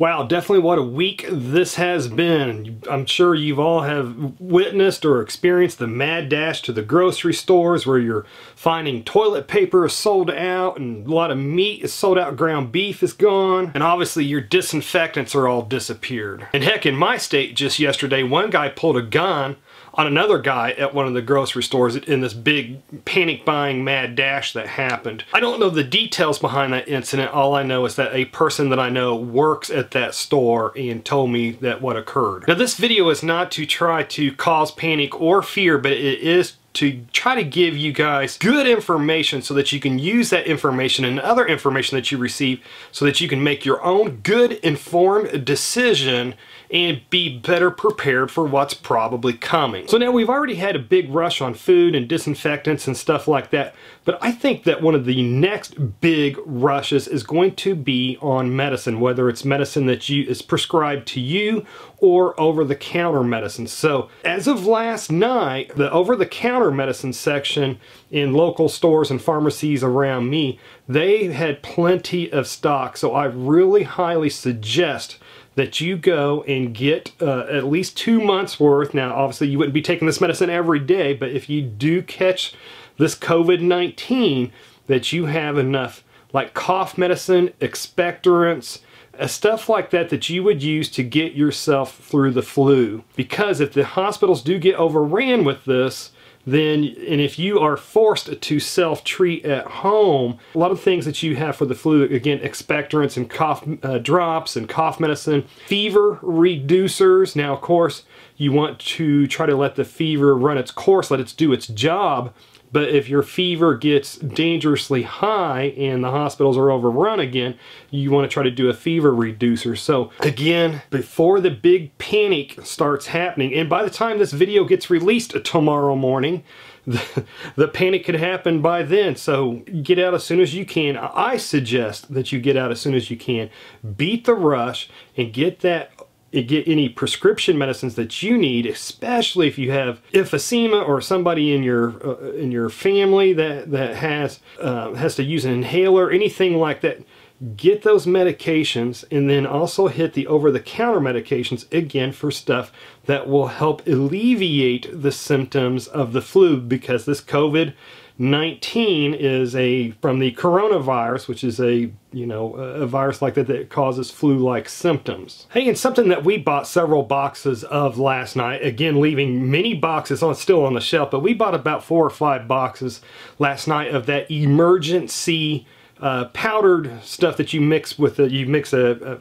Wow, definitely what a week this has been. I'm sure you've all have witnessed or experienced the mad dash to the grocery stores where you're finding toilet paper is sold out and a lot of meat is sold out, ground beef is gone, and obviously your disinfectants are all disappeared. And heck, in my state just yesterday, one guy pulled a gun on another guy at one of the grocery stores in this big panic buying mad dash that happened. I don't know the details behind that incident. All I know is that a person that I know works at that store and told me that what occurred. Now this video is not to try to cause panic or fear, but it is to try to give you guys good information so that you can use that information and other information that you receive so that you can make your own good informed decision and be better prepared for what's probably coming. So now we've already had a big rush on food and disinfectants and stuff like that, but I think that one of the next big rushes is going to be on medicine, whether it's medicine that is prescribed to you or over-the-counter medicine. So as of last night, the over-the-counter medicine section in local stores and pharmacies around me, they had plenty of stock. So I really highly suggest that you go and get at least 2 months worth. Now obviously you wouldn't be taking this medicine every day, but if you do catch this COVID-19, that you have enough like cough medicine, expectorants, stuff like that that you would use to get yourself through the flu. Because if the hospitals do get overran with this, then, and if you are forced to self-treat at home, a lot of things that you have for the flu, again, expectorants and cough drops and cough medicine, fever reducers. Now, of course, you want to try to let the fever run its course, let it do its job. But if your fever gets dangerously high and the hospitals are overrun again, you want to try to do a fever reducer. So again, before the big panic starts happening, and by the time this video gets released tomorrow morning, the panic could happen by then. So get out as soon as you can. I suggest that you get out as soon as you can. Beat the rush and get any prescription medicines that you need, especially if you have emphysema or somebody in your family that has to use an inhaler, anything like that. Get those medications, and then also hit the over-the-counter medications again for stuff that will help alleviate the symptoms of the flu, because this COVID-19 is from the coronavirus, which is a virus like that causes flu-like symptoms. Hey, and something that we bought several boxes of last night, again leaving many boxes still on the shelf, but we bought about 4 or 5 boxes last night of that emergency powdered stuff that you mix with you mix a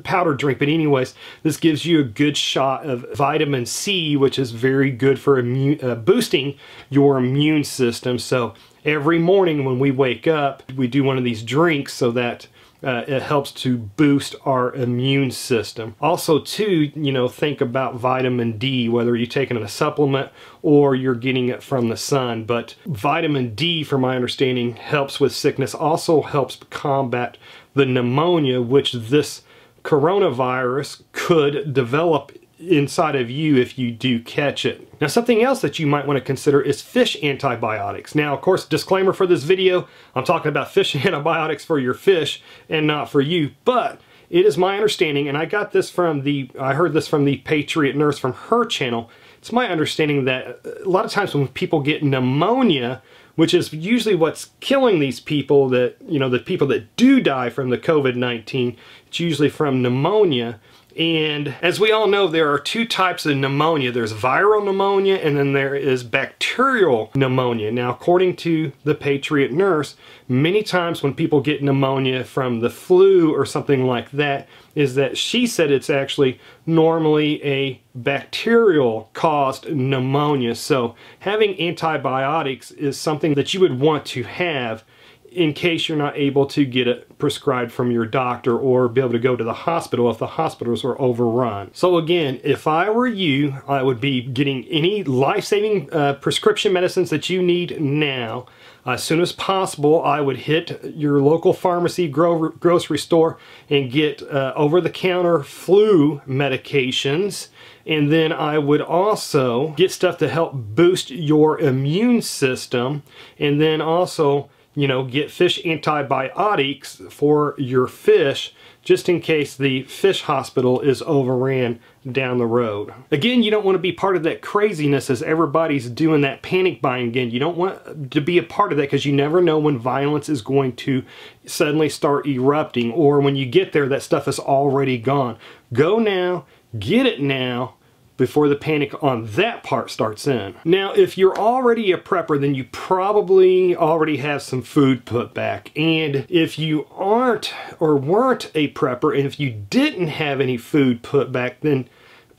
powdered drink. But anyways, this gives you a good shot of vitamin C, which is very good for boosting your immune system. So every morning when we wake up, we do one of these drinks so that it helps to boost our immune system. Also too, think about vitamin D, whether you're taking a supplement or you're getting it from the sun. But vitamin D, from my understanding, helps with sickness, also helps combat the pneumonia, which this coronavirus could develop inside of you if you do catch it. Now, something else that you might want to consider is fish antibiotics. Now, of course, disclaimer for this video, I'm talking about fish antibiotics for your fish and not for you, but it is my understanding, and I heard this from the Patriot Nurse from her channel. It's my understanding that a lot of times when people get pneumonia, which is usually what's killing these people, the people that do die from the COVID-19, it's usually from pneumonia. And as we all know, there are 2 types of pneumonia. There's viral pneumonia, and then there is bacterial pneumonia. Now, according to the Patriot Nurse, many times when people get pneumonia from the flu or something like that, is that she said it's actually normally a bacterial caused pneumonia. So having antibiotics is something that you would want to have in case you're not able to get it prescribed from your doctor or be able to go to the hospital if the hospitals are overrun. So again, if I were you, I would be getting any life-saving prescription medicines that you need now. As soon as possible, I would hit your local pharmacy, grocery store, and get over-the-counter flu medications. And then I would also get stuff to help boost your immune system, and then also you know, get fish antibiotics for your fish, just in case the fish hospital is overran down the road. Again, you don't want to be part of that craziness as everybody's doing that panic buying again. You don't want to be a part of that, because you never know when violence is going to suddenly start erupting, or when you get there that stuff is already gone. Go now, get it now, before the panic on that part starts in. Now, if you're already a prepper, then you probably already have some food put back. And if you aren't or weren't a prepper, and if you didn't have any food put back, then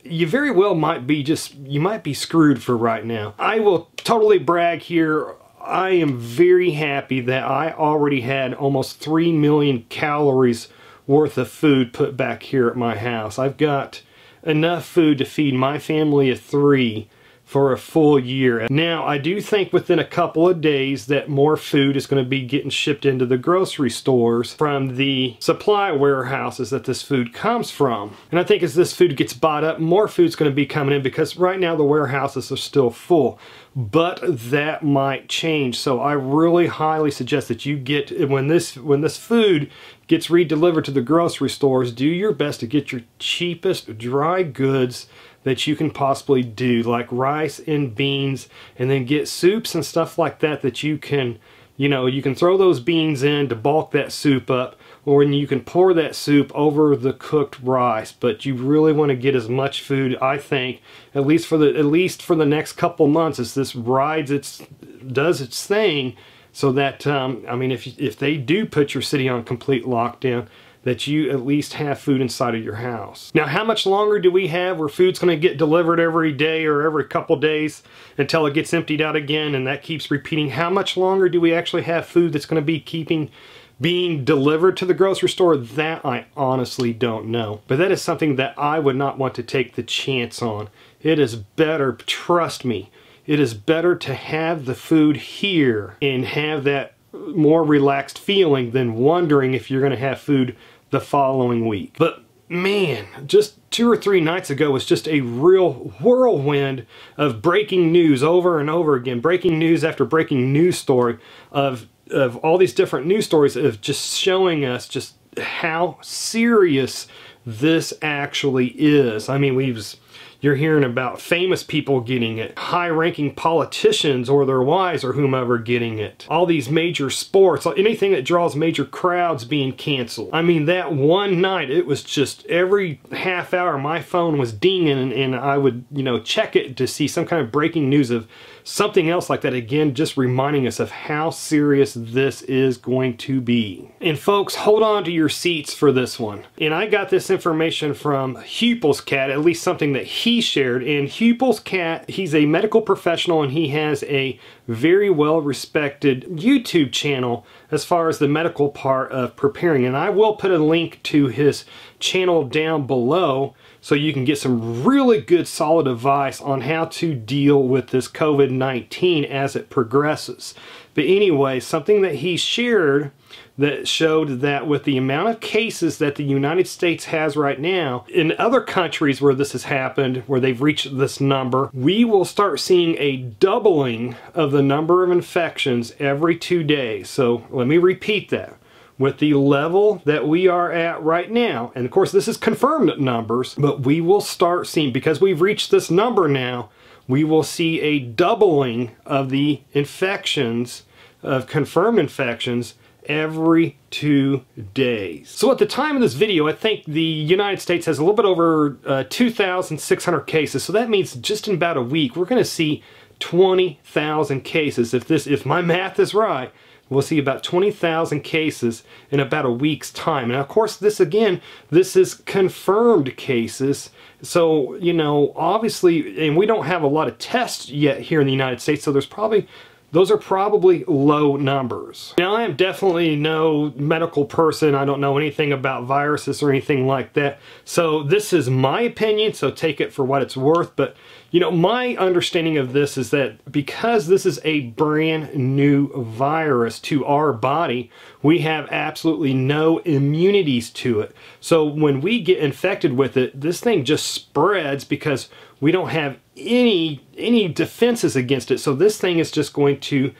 you very well might be you might be screwed for right now. I will totally brag here. I am very happy that I already had almost 3 million calories worth of food put back here at my house. I've got enough food to feed my family of 3 for a full year. Now, I do think within a couple of days that more food is going to be getting shipped into the grocery stores from the supply warehouses that this food comes from. And I think as this food gets bought up, more food's going to be coming in, because right now the warehouses are still full. But that might change. So I really highly suggest that you get, when this food gets redelivered to the grocery stores, do your best to get your cheapest dry goods that you can possibly do, like rice and beans, and then get soups and stuff like that that you can, you know, you can throw those beans in to bulk that soup up, or you can pour that soup over the cooked rice. But you really want to get as much food, I think, at least for the next couple months, as this does its thing, so that I mean, if they do put your city on complete lockdown, that you at least have food inside of your house. Now, how much longer do we have where food's going to get delivered every day or every couple days until it gets emptied out again, and that keeps repeating? How much longer do we actually have food that's going to be being delivered to the grocery store? That I honestly don't know. But that is something that I would not want to take the chance on. It is better, trust me, it is better to have the food here and have that more relaxed feeling than wondering if you're going to have food the following week. But man, just 2 or 3 nights ago was just a real whirlwind of breaking news over and over again. Breaking news after breaking news story of all these different news stories of just showing us just how serious this actually is. I mean, you're hearing about famous people getting it, high-ranking politicians or their wives or whomever getting it. All these major sports, anything that draws major crowds being canceled. I mean, that one night, it was just every half hour my phone was dinging, and I would, you know, check it to see some kind of breaking news of something else like that. Again, just reminding us of how serious this is going to be. And folks, hold on to your seats for this one. And I got this information from Hupel's Cat, at least something that he shared. And Hupel's Cat, he's a medical professional, and he has a very well-respected YouTube channel as far as the medical part of preparing. And I will put a link to his channel down below, so you can get some really good solid advice on how to deal with this COVID-19 as it progresses. But anyway, something that he shared that showed that with the amount of cases that the United States has right now, in other countries where this has happened, where they've reached this number, we will start seeing a doubling of the number of infections every 2 days. So let me repeat that. With the level that we are at right now, and of course this is confirmed numbers, but we will start seeing, because we've reached this number now, we will see a doubling of the infections, of confirmed infections, every 2 days. So at the time of this video, I think the United States has a little bit over 2,600 cases. So that means just in about a week, we're going to see 20,000 cases. If my math is right, we'll see about 20,000 cases in about a week's time. And of course, this is confirmed cases. So, you know, obviously, and we don't have a lot of tests yet here in the United States, so those are probably low numbers. Now, I am definitely no medical person. I don't know anything about viruses or anything like that. So this is my opinion, so take it for what it's worth. But, you know, my understanding of this is that because this is a brand new virus to our body, we have absolutely no immunities to it. So when we get infected with it, this thing just spreads because we don't have any defenses against it. So this thing is just going to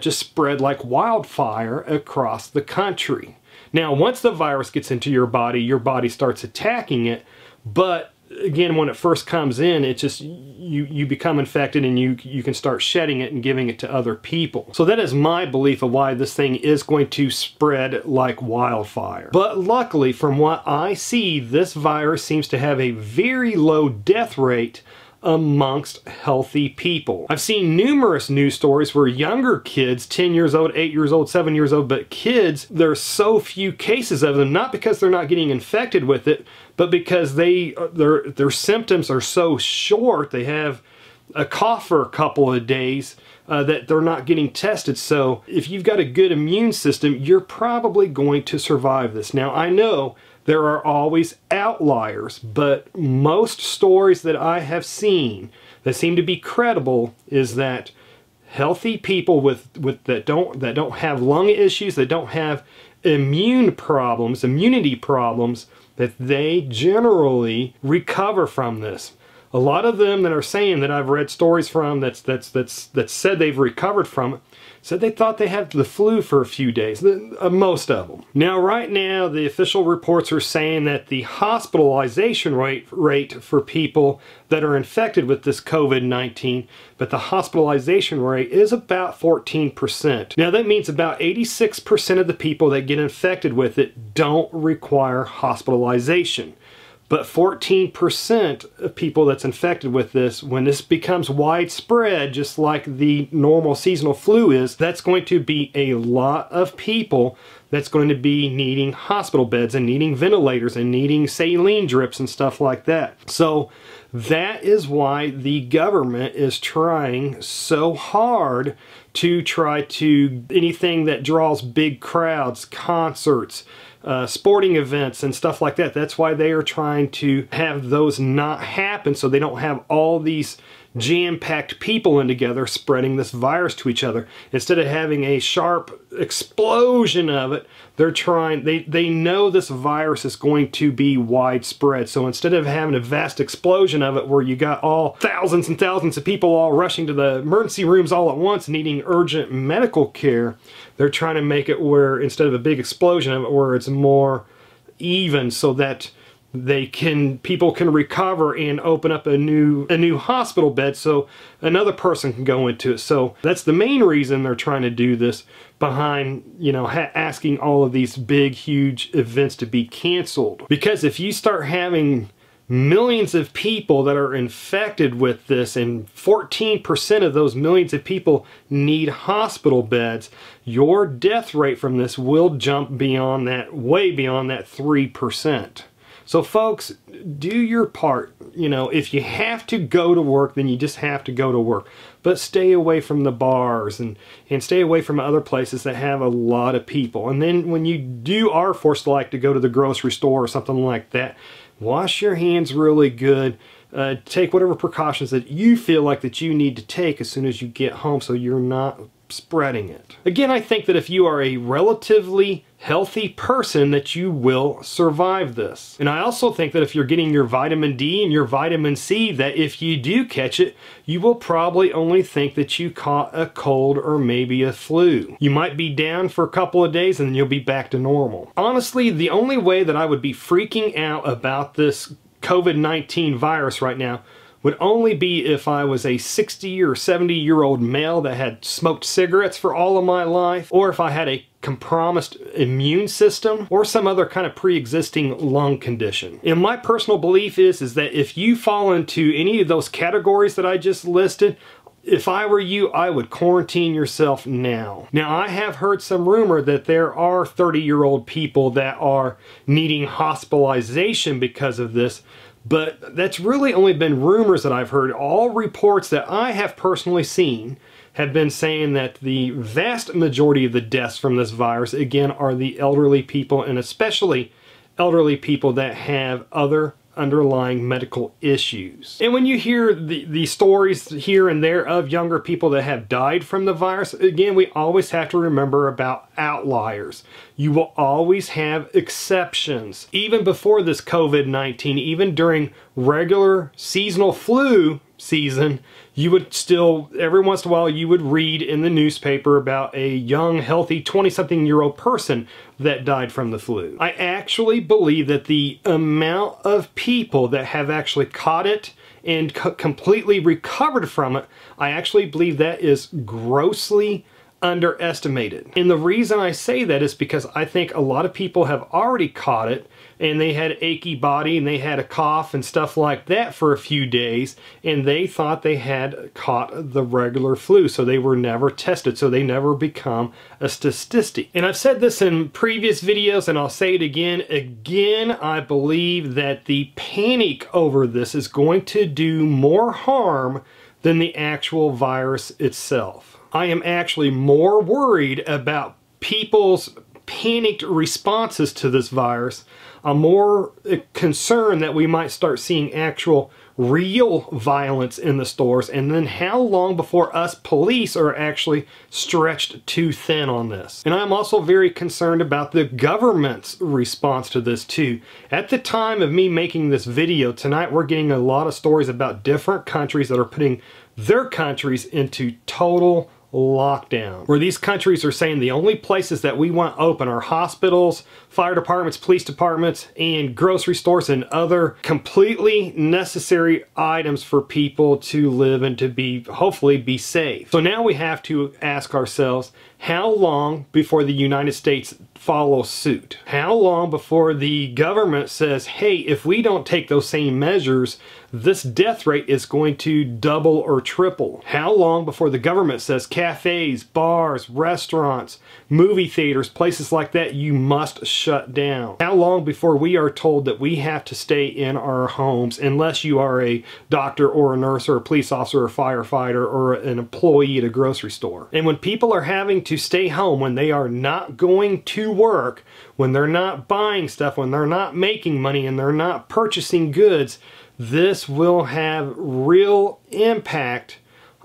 just spread like wildfire across the country. Now, once the virus gets into your body starts attacking it, but again, when it first comes in, it just, you become infected and you can start shedding it and giving it to other people. So that is my belief of why this thing is going to spread like wildfire. But luckily, from what I see, this virus seems to have a very low death rate amongst healthy people. I've seen numerous news stories where younger kids, 10 years old, 8 years old, 7 years old, but kids, there's so few cases of them, not because they're not getting infected with it, but because their symptoms are so short, they have a cough for a couple of days, that they're not getting tested. So if you've got a good immune system, you're probably going to survive this. Now, I know there are always outliers, but most stories that I have seen that seem to be credible is that healthy people that don't have lung issues, that don't have immunity problems, that they generally recover from this. A lot of them that are saying that I've read stories from that said they've recovered from it, said they thought they had the flu for a few days, most of them. Now, right now, the official reports are saying that the hospitalization rate for people that are infected with this COVID-19, but the hospitalization rate is about 14%. Now, that means about 86% of the people that get infected with it don't require hospitalization. But 14% of people that's infected with this, when this becomes widespread, just like the normal seasonal flu is, that's going to be a lot of people that's going to be needing hospital beds and needing ventilators and needing saline drips and stuff like that. So that is why the government is trying so hard to anything that draws big crowds, concerts, sporting events and stuff like that. That's why they are trying to have those not happen, so they don't have all these jam-packed people in together spreading this virus to each other. Instead of having a sharp explosion of it, they know this virus is going to be widespread. So instead of having a vast explosion of it where you got all thousands and thousands of people all rushing to the emergency rooms all at once needing urgent medical care, they're trying to make it where, instead of a big explosion of it, where it's more even, so that people can recover and open up a new hospital bed so another person can go into it. So that's the main reason they're trying to do this, behind, you know, asking all of these big, huge events to be canceled. Because if you start having millions of people that are infected with this, and 14% of those millions of people need hospital beds, your death rate from this will jump beyond that, way beyond that 3%. So folks, do your part. You know, if you have to go to work, then you just have to go to work. But stay away from the bars and stay away from other places that have a lot of people. And then when you are forced to go to the grocery store or something like that, wash your hands really good. Take whatever precautions that you feel like that you need to take as soon as you get home, so you're not spreading it. Again, I think that if you are a relatively healthy person, that you will survive this. And I also think that if you're getting your vitamin D and your vitamin C, that if you do catch it, you will probably only think that you caught a cold or maybe a flu. You might be down for a couple of days and then you'll be back to normal. Honestly, the only way that I would be freaking out about this COVID-19 virus right now would only be if I was a 60 or 70-year-old male that had smoked cigarettes for all of my life, or if I had a compromised immune system, or some other kind of pre-existing lung condition. And my personal belief is that if you fall into any of those categories that I just listed, if I were you, I would quarantine yourself now. Now, I have heard some rumor that there are 30-year-old people that are needing hospitalization because of this, but that's really only been rumors that I've heard. All reports that I have personally seen have been saying that the vast majority of the deaths from this virus, again, are the elderly people, and especially elderly people that have other underlying medical issues. And when you hear the stories here and there of younger people that have died from the virus, again, we always have to remember about outliers. You will always have exceptions. Even before this COVID-19, even during regular seasonal flu, season, you would still, every once in a while, you would read in the newspaper about a young, healthy 20-something-year-old person that died from the flu. I actually believe that the amount of people that have actually caught it and completely recovered from it, I actually believe that is grossly underestimated. And the reason I say that is because I think a lot of people have already caught it and they had achy body and they had a cough and stuff like that for a few days, and they thought they had caught the regular flu, so they were never tested, so they never become a statistic. And I've said this in previous videos and I'll say it again. I believe that the panic over this is going to do more harm than the actual virus itself. I am actually more worried about people's panicked responses to this virus. I'm more concerned that we might start seeing actual real violence in the stores, and then how long before us police are actually stretched too thin on this. And I'm also very concerned about the government's response to this too. At the time of me making this video tonight, we're getting a lot of stories about different countries that are putting their countries into total lockdown, where these countries are saying the only places that we want open are hospitals, fire departments, police departments, and grocery stores and other completely necessary items for people to live and to be, hopefully, be safe. So now we have to ask ourselves, how long before the United States follows suit? How long before the government says, hey, if we don't take those same measures, this death rate is going to double or triple? How long before the government says cafes, bars, restaurants, movie theaters, places like that, you must shut down? How long before we are told that we have to stay in our homes unless you are a doctor or a nurse or a police officer or a firefighter or an employee at a grocery store? And when people are having to stay home, when they are not going to work, when they're not buying stuff, when they're not making money and they're not purchasing goods, this will have real impact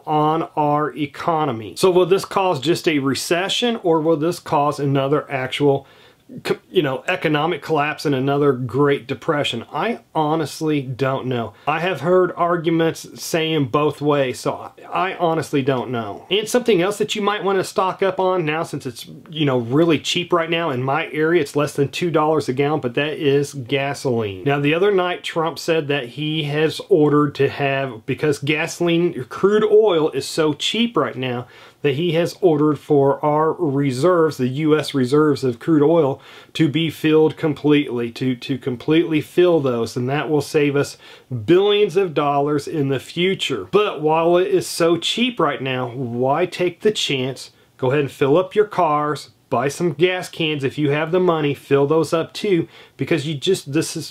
on our economy. So will this cause just a recession, or will this cause another actual, economic collapse and another Great Depression? I honestly don't know. I have heard arguments saying both ways, so I honestly don't know. And something else that you might want to stock up on now, since it's, really cheap right now. In my area, it's less than $2 a gallon, but that is gasoline. Now, the other night, Trump said that he has ordered to have, because gasoline, crude oil is so cheap right now, that he has ordered for our reserves, the U.S. reserves of crude oil, to be filled completely, to completely fill those, and that will save us billions of dollars in the future. But while it is so cheap right now, why take the chance? Go ahead and fill up your cars, buy some gas cans if you have the money, fill those up too, because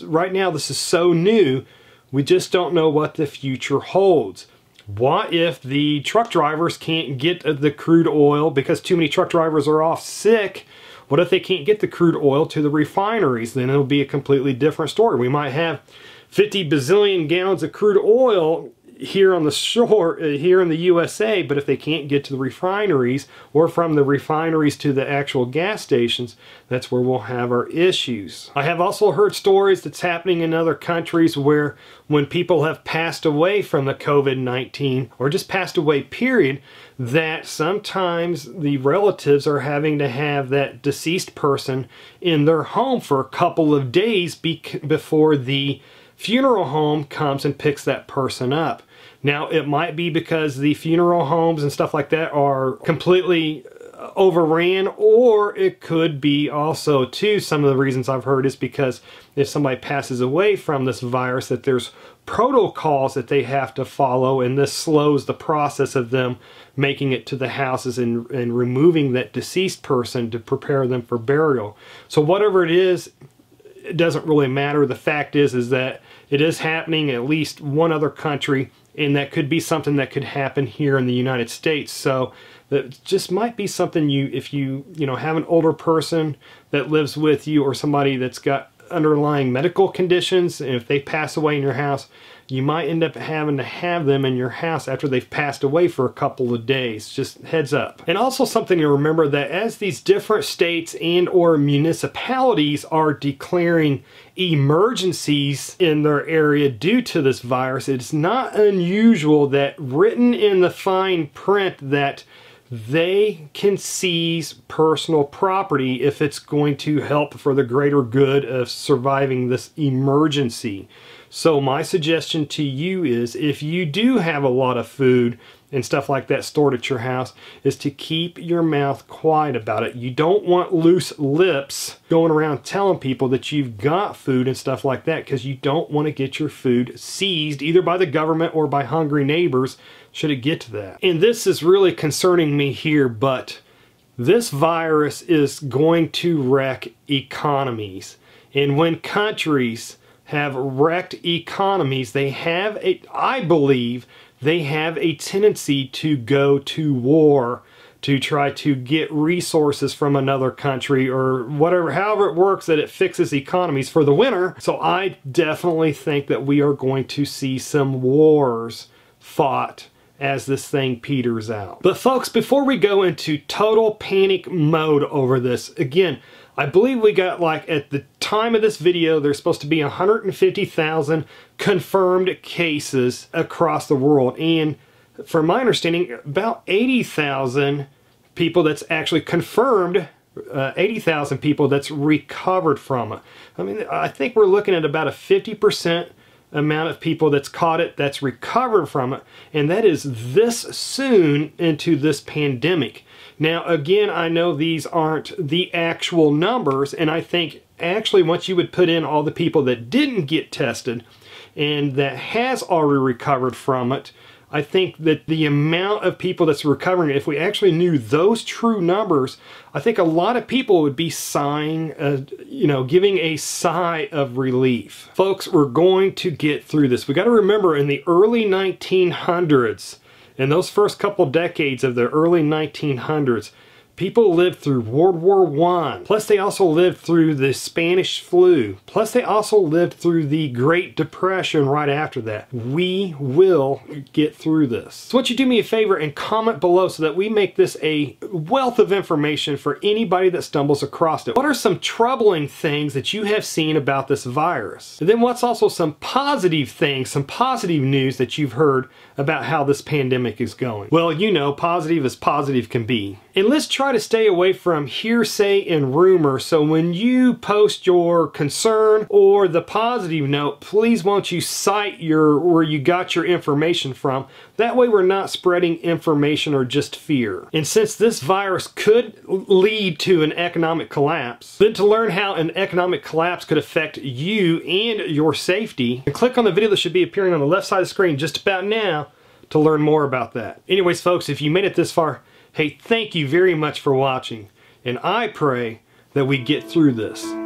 right now this is so new, we just don't know what the future holds. What if the truck drivers can't get the crude oil because too many truck drivers are off sick? What if they can't get the crude oil to the refineries? Then it'll be a completely different story. We might have 50 bazillion gallons of crude oil here on the shore, here in the USA, but if they can't get to the refineries, or from the refineries to the actual gas stations, that's where we'll have our issues. I have also heard stories that's happening in other countries where when people have passed away from the COVID-19, or just passed away period, that sometimes the relatives are having to have that deceased person in their home for a couple of days before the funeral home comes and picks that person up. Now, it might be because the funeral homes and stuff like that are completely overran, or it could be also, too, some of the reasons I've heard is because if somebody passes away from this virus, that there's protocols that they have to follow, and this slows the process of them making it to the houses and removing that deceased person to prepare them for burial. So whatever it is, it doesn't really matter. The fact is that it is happening in at least one other country, and that could be something that could happen here in the United States. So that just might be something if you have an older person that lives with you, or somebody that's got underlying medical conditions, and if they pass away in your house, you might end up having to have them in your house after they've passed away for a couple of days. Just heads up. And also something to remember, that as these different states and or municipalities are declaring emergencies in their area due to this virus, it's not unusual that written in the fine print that they can seize personal property if it's going to help for the greater good of surviving this emergency. So my suggestion to you is, if you do have a lot of food and stuff like that stored at your house, is to keep your mouth quiet about it. You don't want loose lips going around telling people that you've got food and stuff like that, because you don't want to get your food seized either by the government or by hungry neighbors should it get to that. And this is really concerning me here, but this virus is going to wreck economies. And when countries have wrecked economies, they have I believe they have a tendency to go to war to try to get resources from another country or whatever, however it works that it fixes economies for the winter. So I definitely think that we are going to see some wars fought as this thing peters out. But folks, before we go into total panic mode over this, again, I believe we got, like, at the time of this video, there's supposed to be 150,000 confirmed cases across the world. And from my understanding, about 80,000 people that's actually confirmed, 80,000 people that's recovered from it. I mean, I think we're looking at about a 50% amount of people that's caught it, that's recovered from it, and that is this soon into this pandemic. Now, again, I know these aren't the actual numbers, and I think actually once you would put in all the people that didn't get tested and that has already recovered from it, I think that the amount of people that's recovering, if we actually knew those true numbers, I think a lot of people would be sighing, giving a sigh of relief. Folks, we're going to get through this. We got to remember, in the early 1900s, in those first couple decades of the early 1900s, people lived through World War I. Plus they also lived through the Spanish flu. Plus they also lived through the Great Depression right after that. We will get through this. So why don't you do me a favor and comment below so that we make this a wealth of information for anybody that stumbles across it. What are some troubling things that you have seen about this virus? And then what's also some positive things, some positive news that you've heard about how this pandemic is going? Well, you know, positive as positive can be. And let's try to stay away from hearsay and rumor, so when you post your concern or the positive note, please won't you cite where you got your information from. That way we're not spreading information or just fear. And since this virus could lead to an economic collapse, then to learn how an economic collapse could affect you and your safety, click on the video that should be appearing on the left side of the screen just about now to learn more about that. Anyways, folks, if you made it this far, hey, thank you very much for watching, and I pray that we get through this.